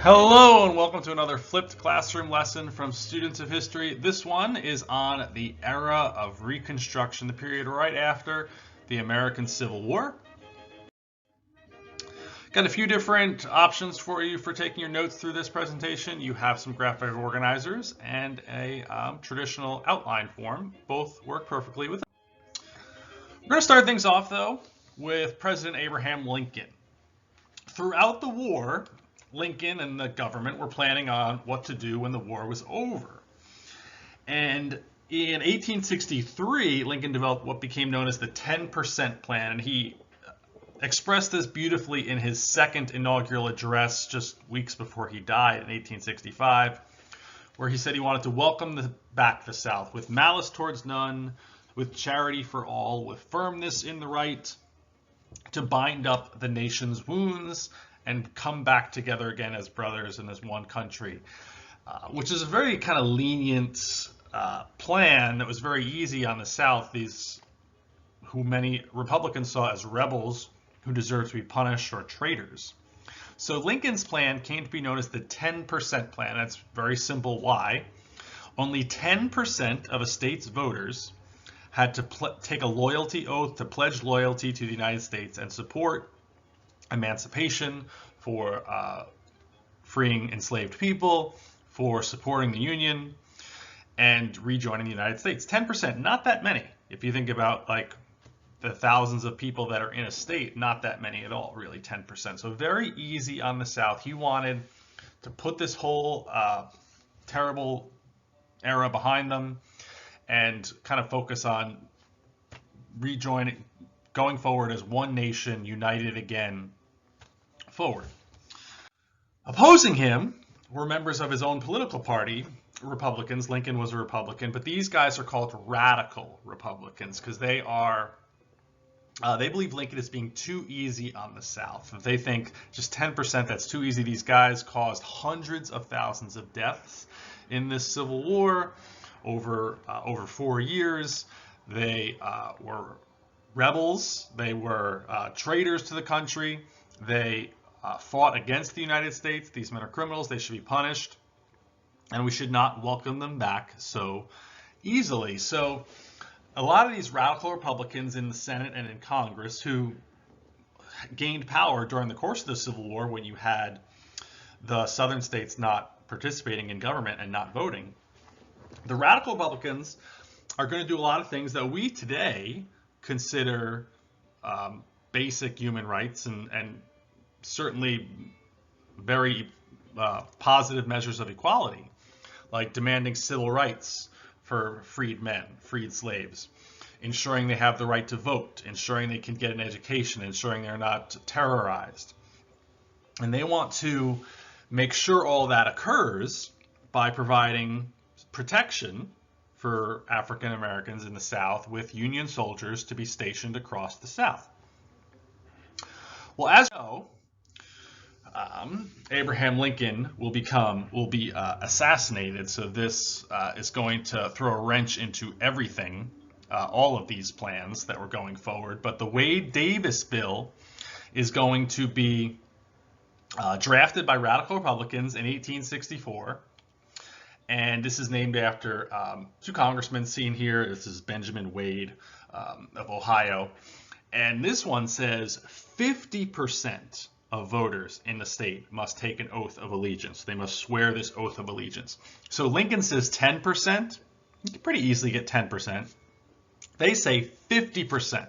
Hello and welcome to another flipped classroom lesson from Students of History. This one is on the era of Reconstruction, the period right after the American Civil War. Got a few different options for you for taking your notes through this presentation. You have some graphic organizers and a traditional outline form. Both work perfectly with it. We're going to start things off though with President Abraham Lincoln. Throughout the war, Lincoln and the government were planning on what to do when the war was over. And in 1863, Lincoln developed what became known as the 10% plan, and he expressed this beautifully in his second inaugural address just weeks before he died in 1865, where he said he wanted to welcome back the South with malice towards none, with charity for all, with firmness in the right, to bind up the nation's wounds and come back together again as brothers and as one country, which is a very kind of lenient plan that was very easy on the South, who many Republicans saw as rebels who deserved to be punished or traitors. So Lincoln's plan came to be known as the 10% plan. That's very simple. Why? Only 10% of a state's voters had to take a loyalty oath to pledge loyalty to the United States and support emancipation, for freeing enslaved people, for supporting the Union, and rejoining the United States. 10%, not that many. If you think about like the thousands of people that are in a state, not that many at all, really, 10%. So very easy on the South. He wanted to put this whole terrible era behind them and kind of focus on rejoining, going forward as one nation, united again, forward. Opposing him were members of his own political party, Republicans. Lincoln was a Republican, but these guys are called radical Republicans because they believe Lincoln is being too easy on the South. They think just 10%, that's too easy. These guys caused hundreds of thousands of deaths in this Civil War over 4 years. They were rebels. They were traitors to the country. They fought against the United States. These men are criminals. They should be punished, and we should not welcome them back so easily. So a lot of these radical Republicans in the Senate and in Congress who gained power during the course of the Civil War, when you had the southern states not participating in government and not voting, the radical Republicans are going to do a lot of things that we today consider basic human rights and certainly very positive measures of equality, like demanding civil rights for freed men, freed slaves, ensuring they have the right to vote, ensuring they can get an education, ensuring they're not terrorized. And they want to make sure all that occurs by providing protection for African Americans in the South with Union soldiers to be stationed across the South. Well, as you know, Abraham Lincoln will be assassinated. So this is going to throw a wrench into everything, all of these plans that were going forward. But the Wade-Davis bill is going to be drafted by radical Republicans in 1864. And this is named after two congressmen seen here. This is Benjamin Wade of Ohio. And this one says 50% of voters in the state must take an oath of allegiance. They must swear this oath of allegiance. So Lincoln says 10%. You can pretty easily get 10%. They say 50%.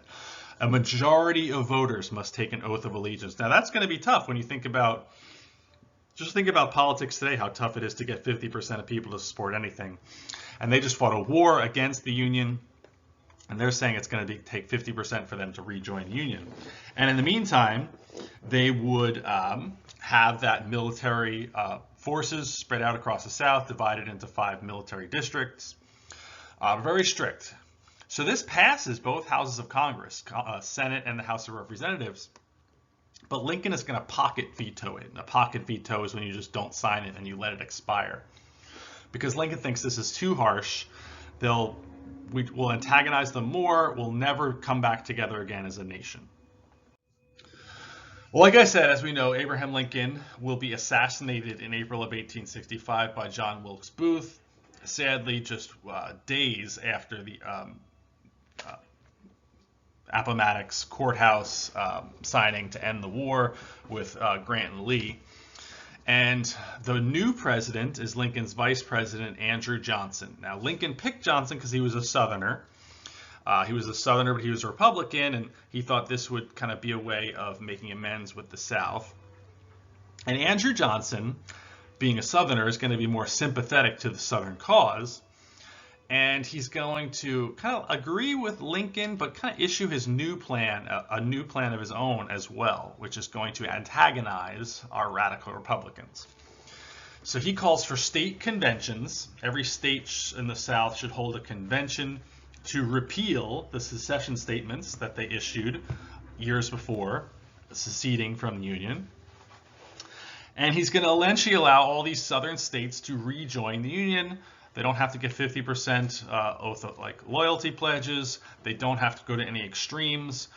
A majority of voters must take an oath of allegiance. Now that's going to be tough when you think about, just think about politics today, how tough it is to get 50% of people to support anything. And they just fought a war against the Union, and they're saying it's going to take 50% for them to rejoin the Union. And in the meantime, they would have that military forces spread out across the South, divided into 5 military districts, very strict. So this passes both houses of Congress, Senate and the House of Representatives, but Lincoln is going to pocket veto it. And a pocket veto is when you just don't sign it and you let it expire. Because Lincoln thinks this is too harsh. We'll antagonize them more. We'll never come back together again as a nation. Well, like I said, as we know, Abraham Lincoln will be assassinated in April of 1865 by John Wilkes Booth. Sadly, just days after the uh, Appomattox courthouse signing to end the war with Grant and Lee. And the new president is Lincoln's vice president, Andrew Johnson. Now, Lincoln picked Johnson because he was a Southerner. He was a Southerner, but he was a Republican, and he thought this would kind of be a way of making amends with the South. And Andrew Johnson, being a Southerner, is going to be more sympathetic to the Southern cause. And he's going to kind of agree with Lincoln, but kind of issue his new plan, a new plan of his own as well, which is going to antagonize our radical Republicans. So he calls for state conventions. Every state in the South should hold a convention to repeal the secession statements that they issued years before seceding from the Union. And he's going to eventually allow all these southern states to rejoin the Union. They don't have to get 50% oath of loyalty pledges. They don't have to go to any extremes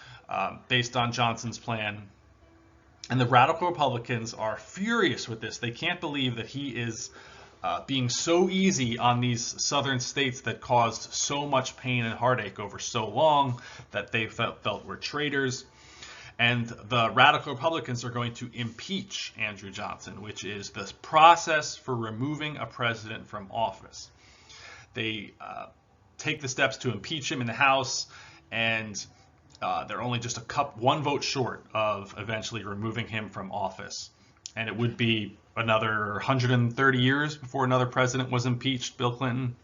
based on Johnson's plan. And the radical Republicans are furious with this. They can't believe that he is being so easy on these southern states that caused so much pain and heartache over so long, that they felt were traitors. And the radical Republicans are going to impeach Andrew Johnson, which is the process for removing a president from office. They take the steps to impeach him in the House, and they're only just one vote short of eventually removing him from office. And it would be another 130 years before another president was impeached, Bill Clinton.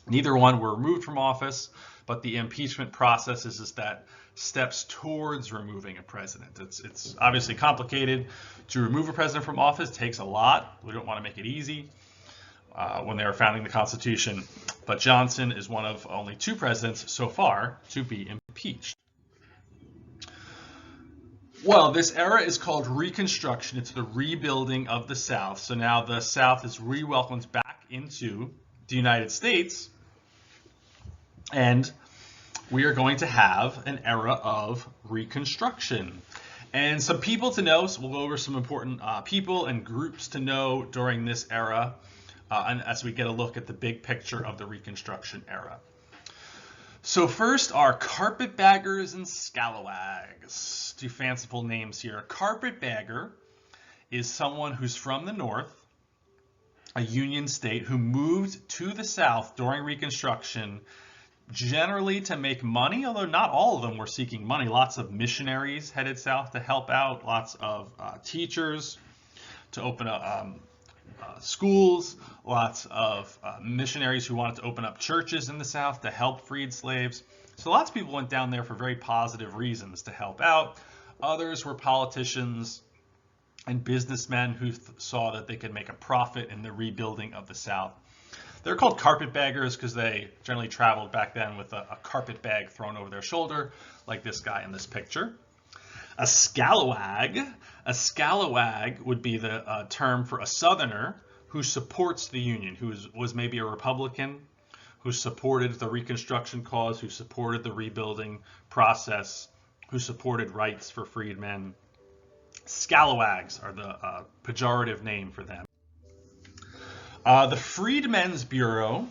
Neither one were removed from office, but the impeachment process is that steps towards removing a president. It's obviously complicated. To remove a president from office takes a lot. We don't want to make it easy when they were founding the Constitution. But Johnson is one of only 2 presidents so far to be impeached. Well, this era is called Reconstruction. It's the rebuilding of the South. So now the South is re-welcomed back into the United States, and we are going to have an era of Reconstruction. And some people to know, so we'll go over some important people and groups to know during this era, and as we get a look at the big picture of the Reconstruction era. So first are carpetbaggers and scalawags. 2 fanciful names here. A carpetbagger is someone who's from the North, a Union state, who moved to the South during Reconstruction, generally to make money, although not all of them were seeking money. Lots of missionaries headed south to help out, lots of teachers to open up schools, lots of missionaries who wanted to open up churches in the South to help freed slaves. So lots of people went down there for very positive reasons to help out. Others were politicians and businessmen who saw that they could make a profit in the rebuilding of the South. They're called carpetbaggers because they generally traveled back then with a carpet bag thrown over their shoulder, like this guy in this picture. A scalawag would be the term for a Southerner who supports the Union, who was maybe a Republican, who supported the Reconstruction cause, who supported the rebuilding process, who supported rights for freedmen. Scalawags are the pejorative name for them. The Freedmen's Bureau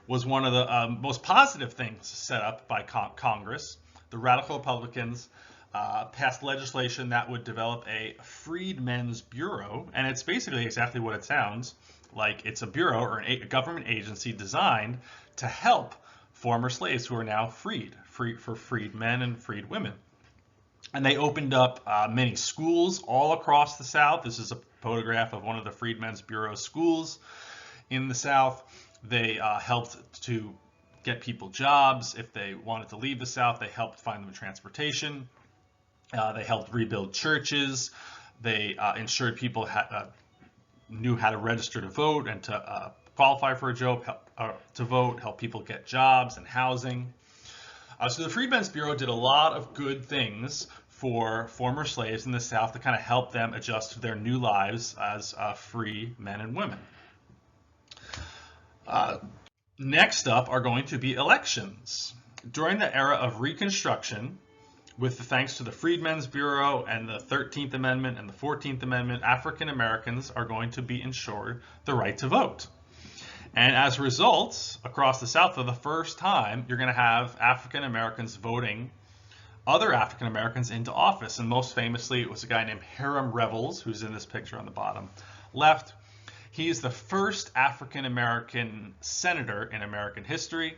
was one of the most positive things set up by Congress. The radical Republicans passed legislation that would develop a Freedmen's Bureau, and it's basically exactly what it sounds like. It's a bureau or a government agency designed to help former slaves who are now free for freed men and freed women. And they opened up many schools all across the South. This is a photograph of one of the Freedmen's Bureau schools in the South. They helped to get people jobs. If they wanted to leave the South, they helped find them transportation. They helped rebuild churches. They ensured people knew how to register to vote and to qualify for a job, to vote, help people get jobs and housing. So the Freedmen's Bureau did a lot of good things for former slaves in the South to kind of help them adjust to their new lives as free men and women. Next up are going to be elections. During the era of Reconstruction, with thanks to the Freedmen's Bureau and the 13th Amendment and the 14th Amendment, African Americans are going to be ensured the right to vote. And as a result, across the South, for the first time, you're going to have African Americans voting other African Americans into office. And most famously, it was a guy named Hiram Revels, who's in this picture on the bottom left. He is the first African American senator in American history.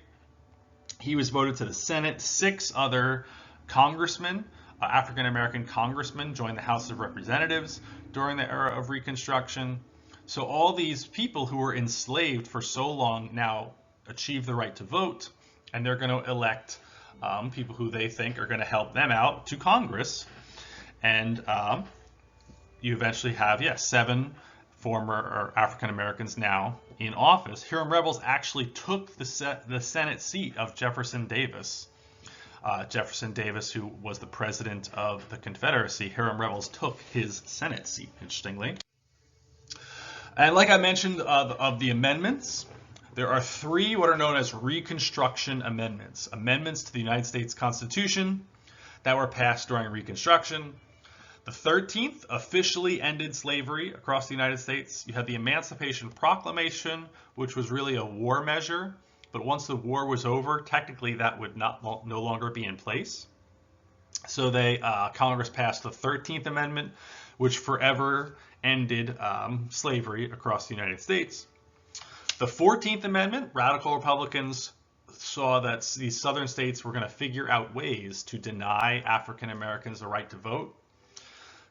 He was voted to the Senate. 6 other congressmen, African American congressmen, joined the House of Representatives during the era of Reconstruction. So all these people who were enslaved for so long now achieve the right to vote, and they're going to elect people who they think are going to help them out to Congress. And you eventually have, 7 former African Americans now in office. Hiram Revels actually took the Senate seat of Jefferson Davis. Jefferson Davis, who was the president of the Confederacy, Hiram Revels took his Senate seat, interestingly. And like I mentioned, of the amendments, there are 3 what are known as Reconstruction amendments. Amendments to the United States Constitution that were passed during Reconstruction. The 13th officially ended slavery across the United States. You had the Emancipation Proclamation, which was really a war measure. But once the war was over, technically that would no longer be in place. So Congress passed the 13th Amendment, which forever ended slavery across the United States. The 14th Amendment, radical Republicans saw that these southern states were going to figure out ways to deny African Americans the right to vote.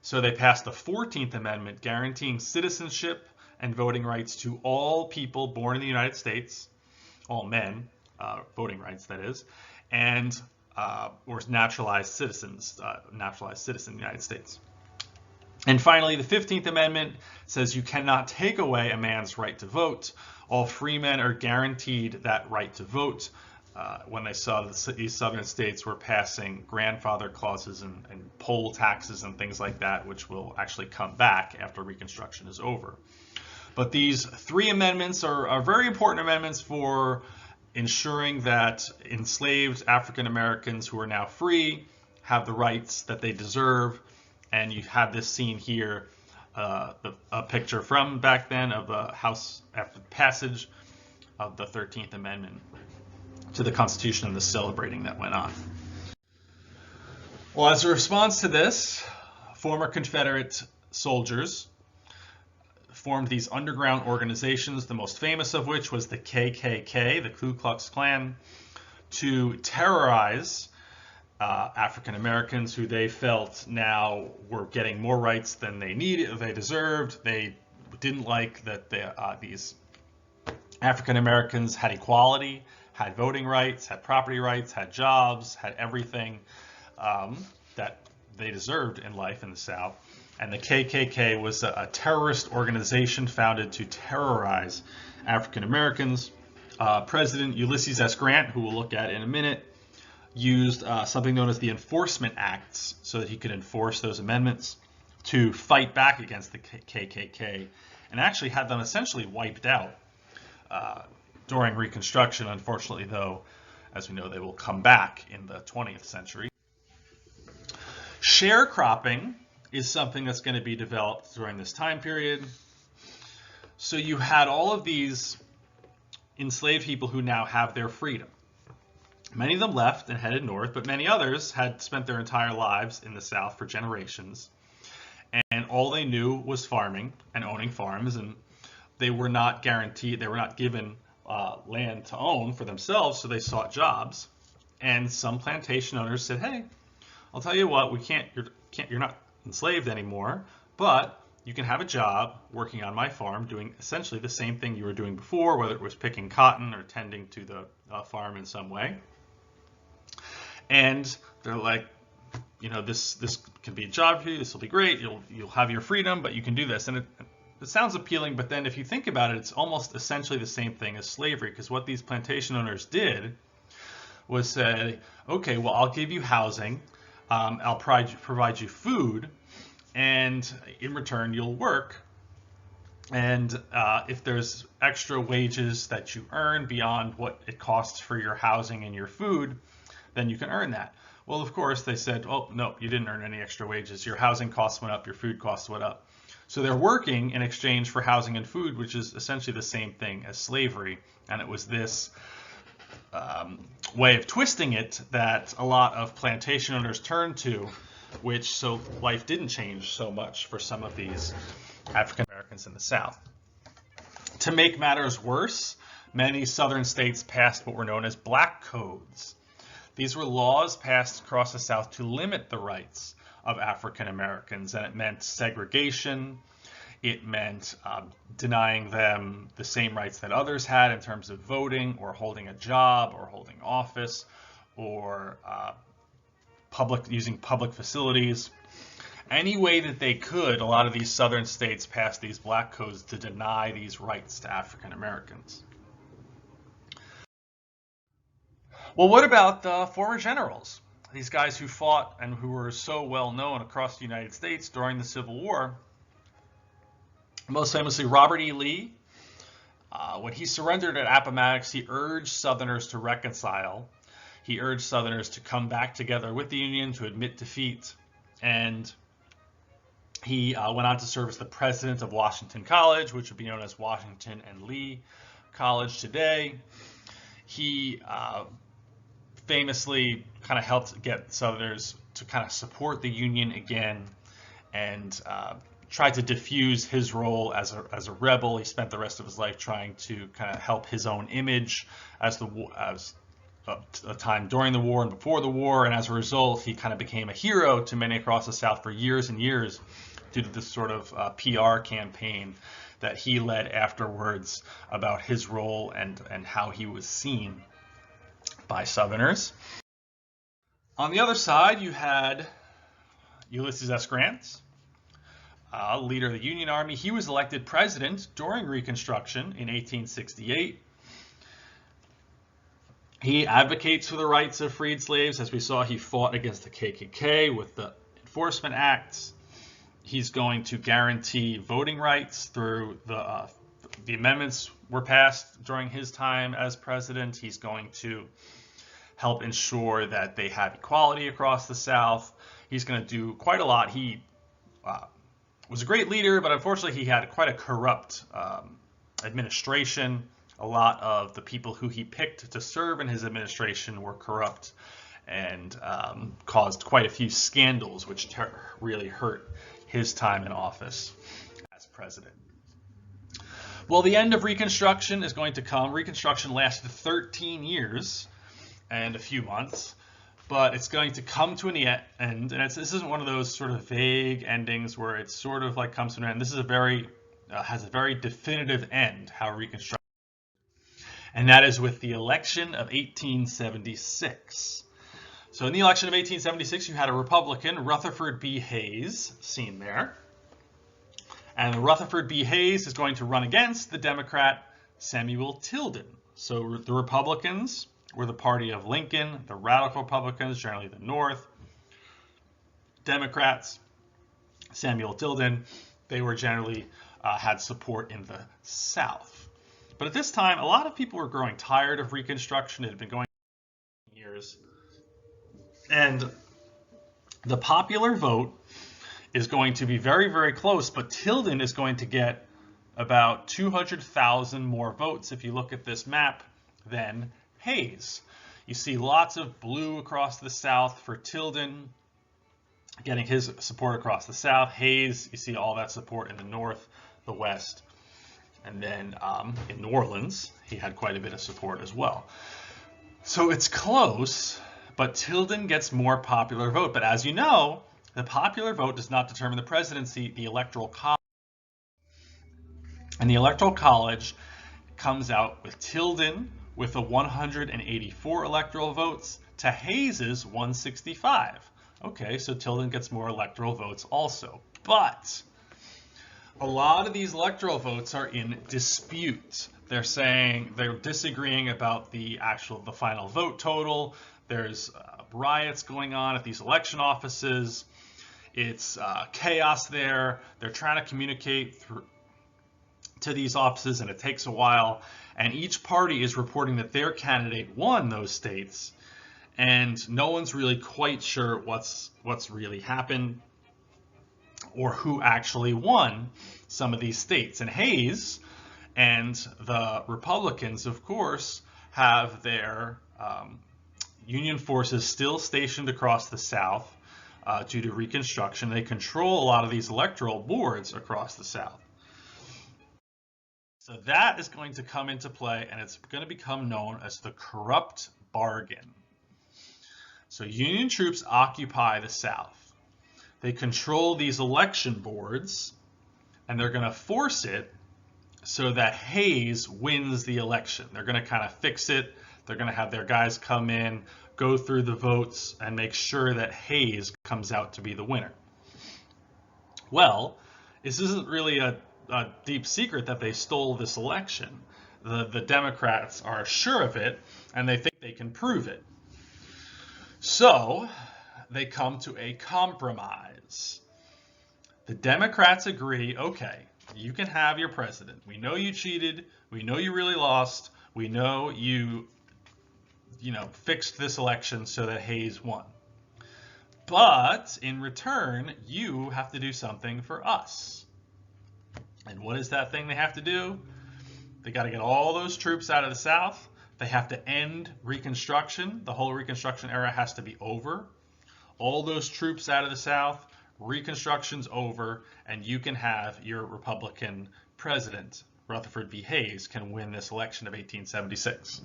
So they passed the 14th Amendment, guaranteeing citizenship and voting rights to all people born in the United States, all men, voting rights that is, and or naturalized citizen in the United States. And finally, the 15th Amendment says you cannot take away a man's right to vote. All free men are guaranteed that right to vote. When they saw that these southern states were passing grandfather clauses and poll taxes and things like that, which will actually come back after Reconstruction is over. But these 3 amendments are very important amendments for ensuring that enslaved African Americans who are now free have the rights that they deserve. And you have this scene here, a picture from back then of the House after the passage of the 13th Amendment to the Constitution and the celebrating that went on. Well, as a response to this, former Confederate soldiers formed these underground organizations, the most famous of which was the KKK, the Ku Klux Klan, to terrorize African Americans who they felt now were getting more rights than they deserved. They didn't like that these African Americans had equality, had voting rights, had property rights, had jobs, had everything that they deserved in life in the South. And the KKK was a terrorist organization founded to terrorize African Americans. President Ulysses S. Grant, who we'll look at in a minute, used something known as the Enforcement Acts so that he could enforce those amendments to fight back against the KKK, and actually had them essentially wiped out during Reconstruction. Unfortunately, though, as we know, they will come back in the 20th century. Sharecropping is something that's going to be developed during this time period. So you had all of these enslaved people who now have their freedom. Many of them left and headed north, but many others had spent their entire lives in the South for generations. And all they knew was farming and owning farms, and they were not given land to own for themselves, so they sought jobs. And some plantation owners said, hey, I'll tell you what, you're not enslaved anymore, but you can have a job working on my farm doing essentially the same thing you were doing before, whether it was picking cotton or tending to the farm in some way. And they're like, this can be a job for you, this will be great, you'll have your freedom, but you can do this. And it sounds appealing, but then if you think about it, it's almost essentially the same thing as slavery, because what these plantation owners did was say, okay, well, I'll give you housing, I'll provide you food, and in return you'll work. And if there's extra wages that you earn beyond what it costs for your housing and your food, then you can earn that. Well, of course, they said, oh, no, you didn't earn any extra wages. Your housing costs went up, your food costs went up. So they're working in exchange for housing and food, which is essentially the same thing as slavery. And it was this way of twisting it that a lot of plantation owners turned to, which so life didn't change so much for some of these African Americans in the South. To make matters worse, many southern states passed what were known as black codes. These were laws passed across the South to limit the rights of African Americans, and it meant segregation. It meant denying them the same rights that others had in terms of voting or holding a job or holding office or using public facilities. Any way that they could, a lot of these southern states passed these black codes to deny these rights to African Americans. Well, what about the former generals? These guys who fought and who were so well known across the United States during the Civil War. Most famously, Robert E. Lee. When he surrendered at Appomattox, he urged Southerners to reconcile. He urged Southerners to come back together with the Union, to admit defeat. And he went on to serve as the president of Washington College, which would be known as Washington and Lee College today. He famously kind of helped get Southerners to kind of support the Union again, and tried to diffuse his role as a rebel. He spent the rest of his life trying to kind of help his own image as a time during the war and before the war, and as a result, he kind of became a hero to many across the South for years and years due to this sort of PR campaign that he led afterwards about his role and how he was seen by Southerners. On the other side, you had Ulysses S. Grant, leader of the Union Army. He was elected president during Reconstruction in 1868. He advocates for the rights of freed slaves. As we saw, he fought against the KKK with the Enforcement Acts. He's going to guarantee voting rights through the amendments were passed during his time as president. He's going to help ensure that they have equality across the South. He's going to do quite a lot. He was a great leader, but unfortunately he had quite a corrupt administration. A lot of the people who he picked to serve in his administration were corrupt and caused quite a few scandals, which really hurt his time in office as president. Well, the end of Reconstruction is going to come. Reconstruction lasted 13 years and a few months, but it's going to come to an end. And this isn't one of those sort of vague endings where it sort of like comes to an end. This is has a very definitive end, how Reconstruction. And that is with the election of 1876. So in the election of 1876, you had a Republican, Rutherford B. Hayes, seen there. And Rutherford B. Hayes is going to run against the Democrat, Samuel Tilden. So the Republicans were the party of Lincoln, the radical Republicans, generally the North. Democrats, Samuel Tilden, they were generally had support in the South. But at this time, a lot of people were growing tired of Reconstruction. It had been going on for years. And the popular vote is going to be very, very close, but Tilden is going to get about 200,000 more votes if you look at this map than Hayes. You see lots of blue across the South for Tilden, getting his support across the South. Hayes, you see all that support in the North, the West, and then in New Orleans, he had quite a bit of support as well. So it's close, but Tilden gets more popular vote. But as you know, the popular vote does not determine the presidency, the Electoral College. And the Electoral College comes out with Tilden with a 184 electoral votes to Hayes's 165. Okay, so Tilden gets more electoral votes also. But a lot of these electoral votes are in dispute. They're saying they're disagreeing about the final vote total. There's riots going on at these election offices. It's chaos there. They're trying to communicate to these offices, and it takes a while. And each party is reporting that their candidate won those states. and no one's really quite sure what's really happened or who actually won some of these states. And Hayes and the Republicans, of course, have their Union forces still stationed across the South due to Reconstruction. They control a lot of these electoral boards across the South. So that is going to come into play, and it's going to become known as the corrupt bargain. So Union troops occupy the South. They control these election boards, and they're going to force it so that Hayes wins the election. They're going to kind of fix it. They're going to have their guys come in, go through the votes, and make sure that Hayes comes out to be the winner. Well, this isn't really a deep secret that they stole this election. The Democrats are sure of it, and they think they can prove it. So they come to a compromise. The Democrats agree, okay, you can have your president. We know you cheated. We know you really lost. We know you fixed this election so that Hayes won. But in return, you have to do something for us. And what is that thing they have to do? They got to get all those troops out of the South. They have to end Reconstruction. The whole Reconstruction era has to be over. All those troops out of the South, Reconstruction's over, and you can have your Republican president, Rutherford B. Hayes, can win this election of 1876.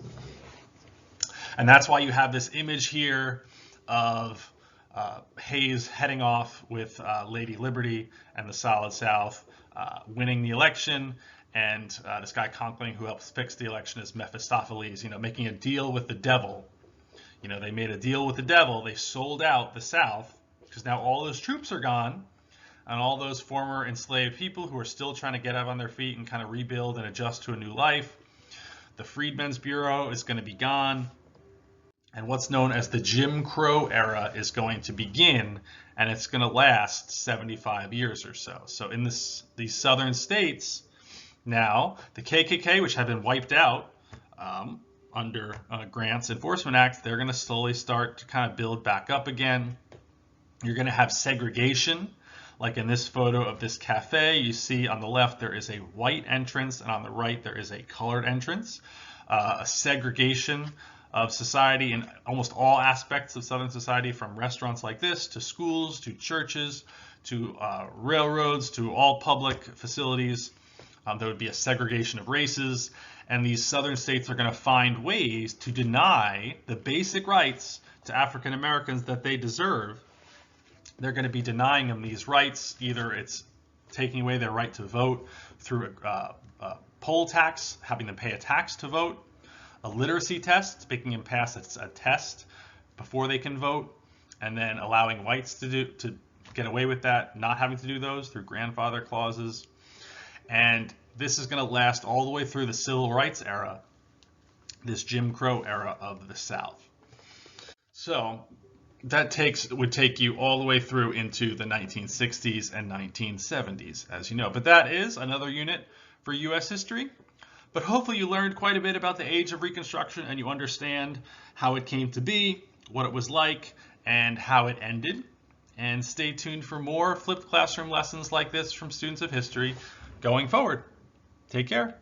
And that's why you have this image here of Hayes heading off with Lady Liberty and the Solid South, winning the election, and this guy Conkling, who helps fix the election, is Mephistopheles, making a deal with the devil. They made a deal with the devil. They sold out the South because now all those troops are gone, and all those former enslaved people who are still trying to get up on their feet and kind of rebuild and adjust to a new life. The Freedmen's Bureau is going to be gone. And what's known as the Jim Crow era is going to begin, and it's going to last 75 years or so. So in these southern states, now the KKK, which had been wiped out under Grant's Enforcement Act, they're going to slowly start to kind of build back up again. You're going to have segregation, like in this photo of this cafe. You see on the left there is a white entrance, and on the right there is a colored entrance. A segregation of society in almost all aspects of Southern society, from restaurants like this to schools to churches to railroads to all public facilities. There would be a segregation of races, and these Southern states are going to find ways to deny the basic rights to African Americans that they deserve. They're going to be denying them these rights. Either it's taking away their right to vote through a poll tax, having them pay a tax to vote, a literacy test, making them pass a test before they can vote, and then allowing whites to get away with that, not having to do those through grandfather clauses. And this is going to last all the way through the Civil Rights era, this Jim Crow era of the South. So that would take you all the way through into the 1960s and 1970s, as you know. But that is another unit for U.S. history. But hopefully you learned quite a bit about the age of Reconstruction, and you understand how it came to be, what it was like, and how it ended. And stay tuned for more flipped classroom lessons like this from students of history going forward. Take care.